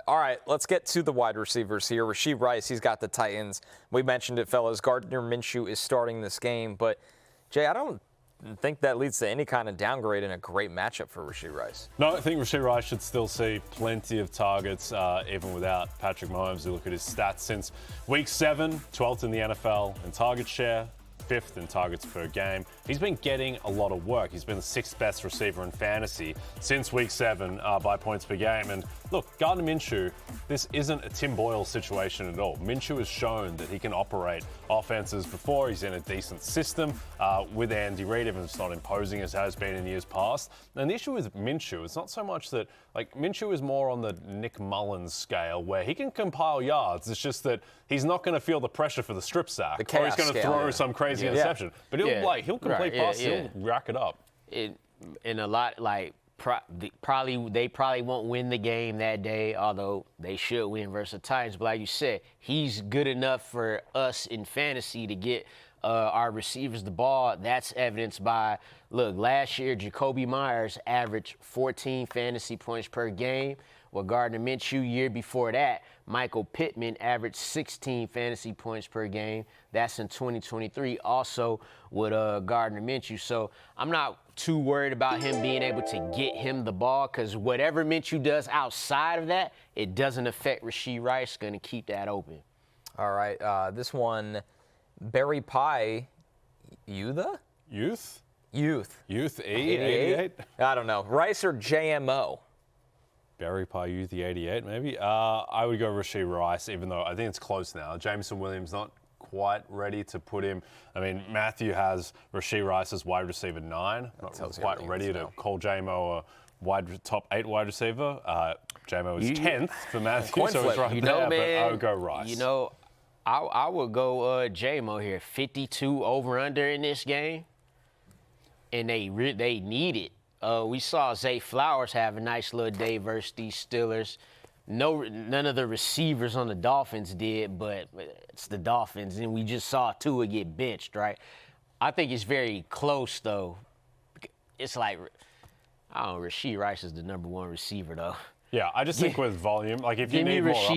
All right, let's get to the wide receivers here. Rashee Rice, he's got the Titans. We mentioned it, fellas. Gardner Minshew is starting this game. But, Jay, I don't think that leads to any kind of downgrade in a great matchup for Rashee Rice. No, I think Rashee Rice should still see plenty of targets, even without Patrick Mahomes. You look at his stats since Week 7, 12th in the NFL in target share, 5th in targets per game. He's been getting a lot of work. He's been the 6th best receiver in fantasy since Week 7 by points per game. And look, Gardner Minshew, this isn't a Tim Boyle situation at all. Minshew has shown that he can operate offenses before. He's in a decent system with Andy Reid, even if it's not imposing as has been in years past. And the issue with Minshew, it's not so much that, Minshew is more on the Nick Mullins scale where he can compile yards. It's just that he's not going to feel the pressure for the strip sack. Or he's going to throw some crazy interception. But he'll complete passes, he'll rack it up. In a lot, they probably won't win the game that day, although they should win versus the Titans. But like you said, he's good enough for us in fantasy to get our receivers the ball. That's evidenced by, last year, Jacoby Myers averaged 14 fantasy points per game. With Gardner Minshew, year before that, Michael Pittman averaged 16 fantasy points per game. That's in 2023, also with Gardner Minshew. So I'm not too worried about him being able to get him the ball because whatever Minshew does outside of that, it doesn't affect Rashee Rice. Going to keep that open. All right, this one, Barry Pie, Youth, 88? I don't know. Rice or JMO? Barry Pie, Youth, the 88, maybe. I would go Rashee Rice, even though I think it's close now. Jameson Williams not quite ready to put him. I mean, Matthew has Rashee Rice as wide receiver 9. Not quite ready to call JMO a top 8 wide receiver. JMO is 10th for Matthew, so it's right there, but I would go Rice. I would go JMO here. 52 over-under in this game, and they need it. We saw Zay Flowers have a nice little day versus these Steelers. None of the receivers on the Dolphins did, but it's the Dolphins, and we just saw Tua get benched, right? I think it's very close, though. It's Rashee Rice is the number 1 receiver, though. Yeah, I just think with volume, if you need more upside.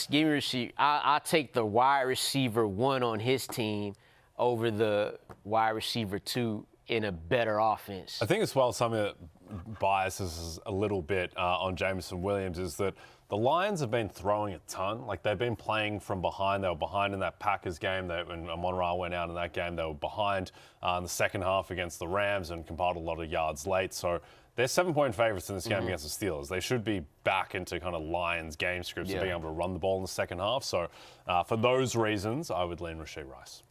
Give me Rashee. I'll take the wide receiver 1 on his team over the wide receiver 2 in a better offense. I think as well something that biases a little bit on Jameson Williams is that the Lions have been throwing a ton. They've been playing from behind. They were behind in that Packers game. When Amon-Ra went out in that game, they were behind in the second half against the Rams and compiled a lot of yards late. So they're 7-point favorites in this game against the Steelers. They should be back into kind of Lions game scripts and being able to run the ball in the second half. So for those reasons, I would lean Rashee Rice.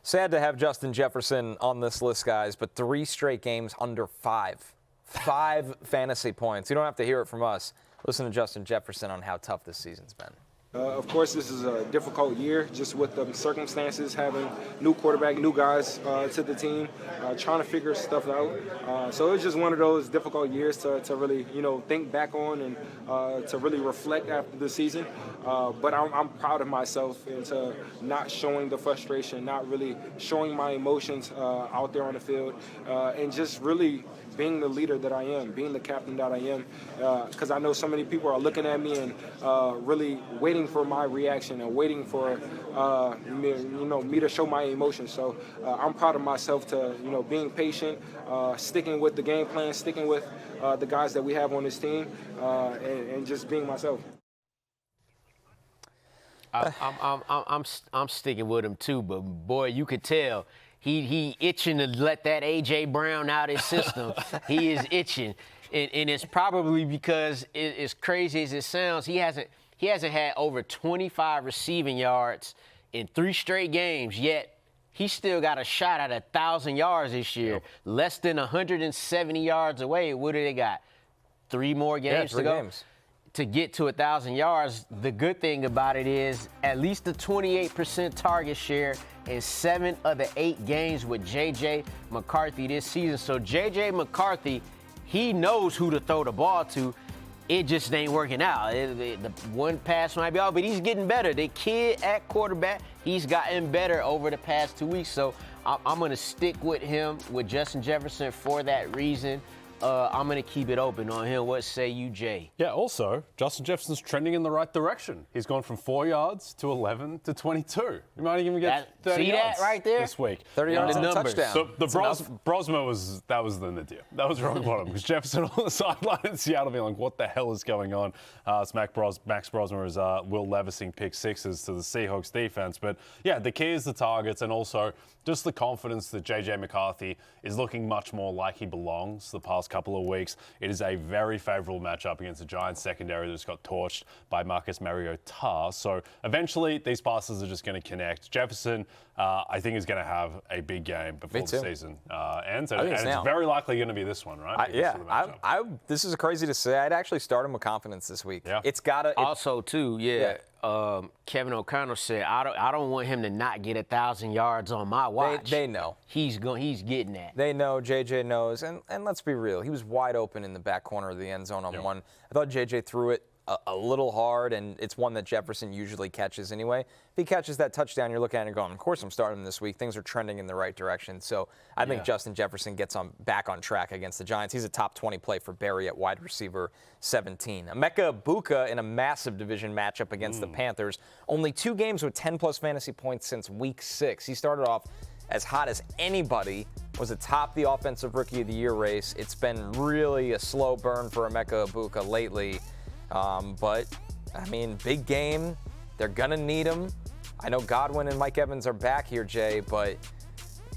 Sad to have Justin Jefferson on this list, guys, but 3 straight games under 5. 5 fantasy points. You don't have to hear it from us. Listen to Justin Jefferson on how tough this season's been. Of course, this is a difficult year just with the circumstances, having new quarterback, new guys to the team, trying to figure stuff out. So it's just one of those difficult years to really, think back on and to really reflect after the season. But I'm proud of myself into not showing the frustration, not really showing my emotions out there on the field, and just really being the leader that I am, being the captain that I am, because I know so many people are looking at me and really waiting for my reaction and waiting for me to show my emotions. So I'm proud of myself to being patient, sticking with the game plan, sticking with the guys that we have on this team, and just being myself. I'm sticking with him too, but boy, you could tell. He itching to let that A.J. Brown out of his system. He is itching. And it's probably because, as crazy as it sounds, he hasn't had over 25 receiving yards in 3 straight games, yet he still got a shot at 1,000 yards this year. Yep. Less than 170 yards away. What do they got? 3 more games to go? To get to 1,000 yards, the good thing about it is at least a 28% target share in 7 of the 8 games with J.J. McCarthy this season. So J.J. McCarthy, he knows who to throw the ball to. It just ain't working out. The one pass might be off, but he's getting better. The kid at quarterback, he's gotten better over the past 2 weeks. So I'm going to stick with him, with Justin Jefferson, for that reason. I'm going to keep it open on him. What say you, Jay? Yeah, also, Justin Jefferson's trending in the right direction. He's gone from 4 yards to 11 to 22. He might even get 30 see yards that right there? this week. 30 yards and a numbers. touchdown. So the Brosma was the nadir. That was rock bottom because Jefferson on the sideline in Seattle being like, what the hell is going on? It's Max Brosma is Will Levising pick sixes to the Seahawks defense. But yeah, the key is the targets and also just the confidence that J.J. McCarthy is looking much more like he belongs the past couple of weeks. It is a very favorable matchup against the Giants secondary that just got torched by Marcus Mariota. So eventually these passes are just going to connect. Jefferson, I think, is going to have a big game before the season ends. And it's very likely going to be this one, right? This is crazy to say. I'd actually start him with confidence this week. Yeah. It's got to. Also, too, Kevin O'Connell said, I don't want him to not get 1,000 yards on my watch. They know. He's getting that. They know. JJ knows. And let's be real. He was wide open in the back corner of the end zone on one. I thought JJ threw it a little hard, and it's one that Jefferson usually catches anyway. If he catches that touchdown, you're looking at it and going, of course I'm starting him this week. Things are trending in the right direction. So I think Justin Jefferson gets back on track against the Giants. He's a top 20 play for Barry at wide receiver 17. Emeka Egbuka in a massive division matchup against the Panthers. Only 2 games with 10-plus fantasy points since week 6. He started off as hot as anybody, was atop the Offensive Rookie of the Year race. It's been really a slow burn for Emeka Egbuka lately. But, I mean, big game. They're going to need him. I know Godwin and Mike Evans are back here, Jay, but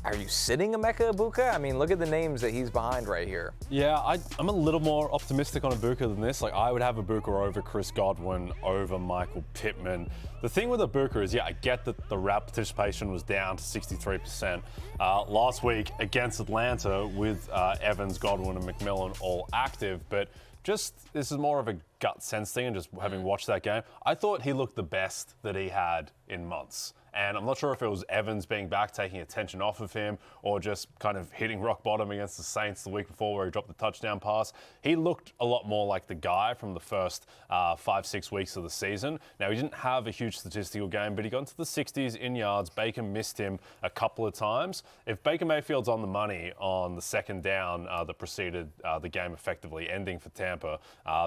are you sitting Emeka Egbuka? I mean, look at the names that he's behind right here. Yeah, I'm a little more optimistic on Egbuka than this. Like, I would have Egbuka over Chris Godwin, over Michael Pittman. The thing with Egbuka is, I get that the route participation was down to 63% last week against Atlanta with Evans, Godwin, and McMillan all active, but this is more of a gut sense thing and just having watched that game. I thought he looked the best that he had in months. And I'm not sure if it was Evans being back, taking attention off of him, or just kind of hitting rock bottom against the Saints the week before where he dropped the touchdown pass. He looked a lot more like the guy from the first 5-6 weeks of the season. Now, he didn't have a huge statistical game, but he got into the 60s in yards. Baker missed him a couple of times. If Baker Mayfield's on the money on the second down that preceded the game effectively ending for Tampa,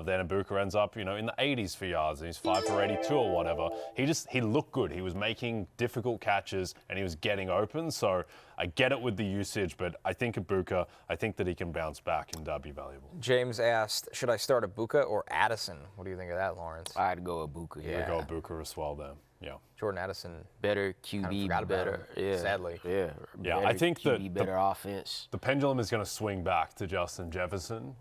then Egbuka ends up, in the 80s for yards, and he's 5 for 82 or whatever. He looked good. He was making difficult catches, and he was getting open. So I get it with the usage, but I think Egbuka, I think that he can bounce back and be valuable. James asked, should I start Egbuka or Addison? What do you think of that, Lawrence? I'd go Egbuka. Yeah. I'd go Egbuka as well then. Yeah. Jordan Addison. Better QB, better. Yeah. Sadly. Yeah. Yeah, I think QB, that better offense. The pendulum is going to swing back to Justin Jefferson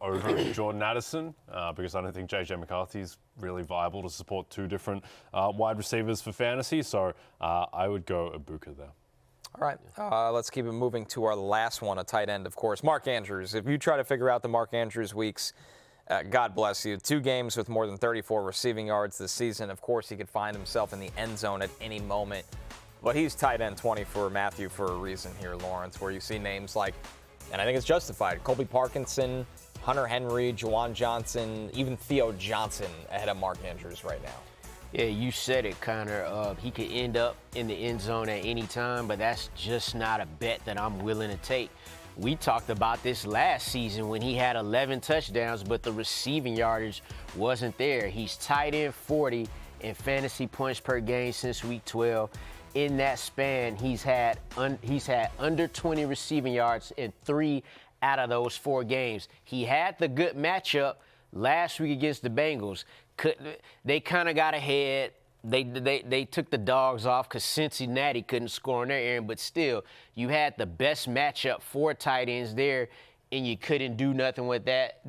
over Jordan Addison because I don't think J.J. McCarthy's really viable to support 2 different wide receivers for fantasy. So I would go Egbuka there. All right, let's keep it moving to our last one, a tight end, of course. Mark Andrews. If you try to figure out the Mark Andrews weeks, God bless you. 2 games with more than 34 receiving yards this season. Of course, he could find himself in the end zone at any moment. But he's tight end 20 for Matthew for a reason here, Lawrence, where you see names like, and I think it's justified, Colby Parkinson, Hunter Henry, Juwan Johnson, even Theo Johnson ahead of Mark Andrews right now. Yeah, you said it, Connor. He could end up in the end zone at any time, but that's just not a bet that I'm willing to take. We talked about this last season when he had 11 touchdowns, but the receiving yardage wasn't there. He's tight end 40 in fantasy points per game since week 12. In that span, he's had under 20 receiving yards in 3 out of those 4 games. He had the good matchup last week against the Bengals. They kind of got ahead. They took the dogs off because Cincinnati couldn't score on their end, but still, you had the best matchup for tight ends there, and you couldn't do nothing with that.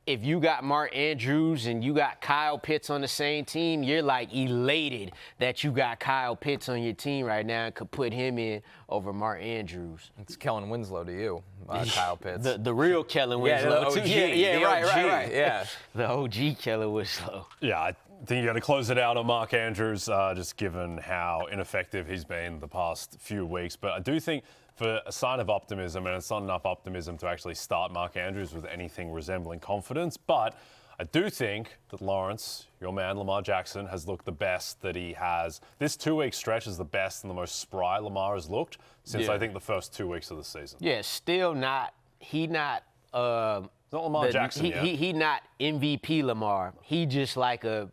If you got Mark Andrews and you got Kyle Pitts on the same team, you're elated that you got Kyle Pitts on your team right now and could put him in over Mark Andrews. It's Kellen Winslow to you, Kyle Pitts. The real Kellen Winslow. OG. Right. Yeah. The OG Kellen Winslow. Yeah, I think you got to close it out on Mark Andrews, just given how ineffective he's been the past few weeks. But I do think for a sign of optimism, and it's not enough optimism to actually start Mark Andrews with anything resembling confidence, but I do think that Lawrence, your man Lamar Jackson, has looked the best that he has. This 2-week stretch is the best and the most spry Lamar has looked since I think the first 2 weeks of the season. Yeah, still not he not. It's not Lamar Jackson yet. He not MVP Lamar. He just like a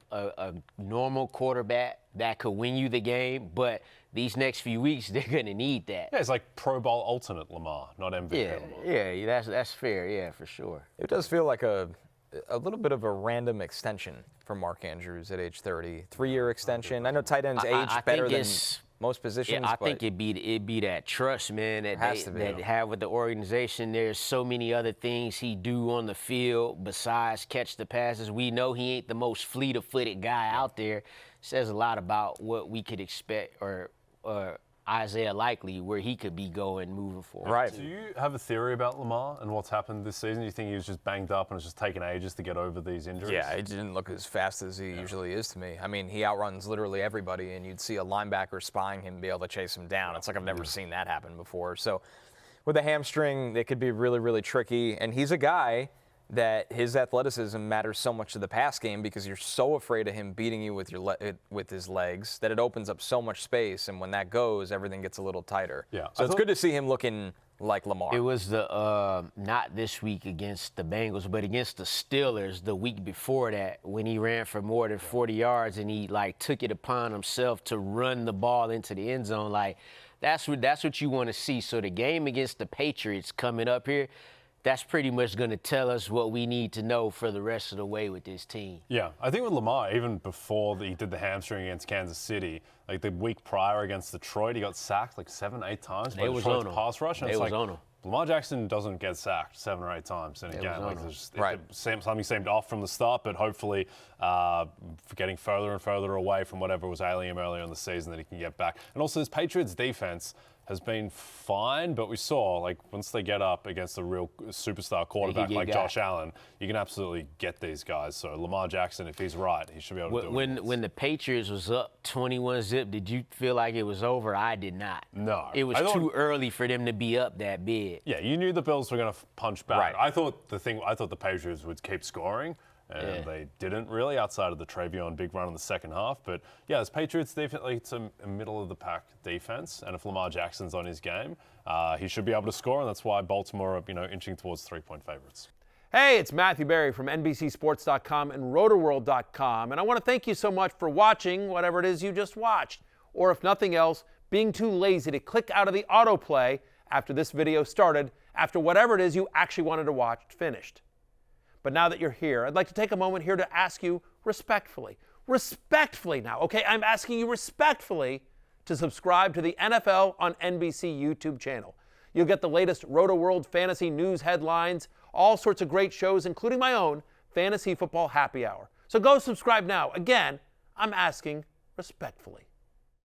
normal quarterback that could win you the game. But these next few weeks, they're gonna need that. Yeah, it's like Pro Bowl alternate Lamar, not MVP Lamar. Yeah, that's fair. Yeah, for sure. It does feel like a little bit of a random extension for Mark Andrews at age 30. 3-year extension. I know tight ends age better than most positions. Yeah, I think it'd be that trust, man, that they have with the organization. There's so many other things he do on the field besides catch the passes. We know he ain't the most fleet-of-footed guy out there. Says a lot about what we could expect or Isaiah Likely, where he could be going moving forward. Right. Do you have a theory about Lamar and what's happened this season? Do you think he was just banged up and it's just taken ages to get over these injuries? Yeah, he didn't look as fast as he usually is to me. I mean, he outruns literally everybody, and you'd see a linebacker spying him be able to chase him down. It's like I've never seen that happen before. So with a hamstring, it could be really, really tricky. And he's a guy that his athleticism matters so much to the pass game because you're so afraid of him beating you with his legs that it opens up so much space. And when that goes, everything gets a little tighter. Yeah. So it's good to see him looking like Lamar. It was the not this week against the Bengals, but against the Steelers the week before that when he ran for more than 40 yards and he like took it upon himself to run the ball into the end zone. Like that's what you want to see. So the game against the Patriots coming up here, that's pretty much going to tell us what we need to know for the rest of the way with this team. Yeah, I think with Lamar, even before he did the hamstring against Kansas City, like the week prior against Detroit, he got sacked like 7-8 times by Detroit's pass rush. And it's like Lamar Jackson doesn't get sacked 7 or 8 times in a game. Like something seemed off from the start, but hopefully getting further and further away from whatever was ailing him earlier in the season that he can get back. And also this Patriots defense has been fine, but we saw, like, once they get up against a real superstar quarterback like Josh Allen, you can absolutely get these guys. So Lamar Jackson, if he's right, he should be able to do it. When the Patriots was up 21-0, did you feel like it was over? I did not. No. It was too early for them to be up that big. Yeah, you knew the Bills were going to punch back. Right. I thought the Patriots would keep scoring. And they didn't really, outside of the Travion big run in the second half. But yeah, this Patriots definitely it's a middle of the pack defense, and if Lamar Jackson's on his game, he should be able to score, and that's why Baltimore are inching towards 3-point favorites. Hey, it's Matthew Berry from NBCSports.com and RotoWorld.com, and I want to thank you so much for watching whatever it is you just watched, or if nothing else, being too lazy to click out of the autoplay after this video started, after whatever it is you actually wanted to watch finished. But now that you're here, I'd like to take a moment here to ask you respectfully now, okay? I'm asking you respectfully to subscribe to the NFL on NBC YouTube channel. You'll get the latest Roto-World fantasy news headlines, all sorts of great shows, including my own Fantasy Football Happy Hour. So go subscribe now. Again, I'm asking respectfully.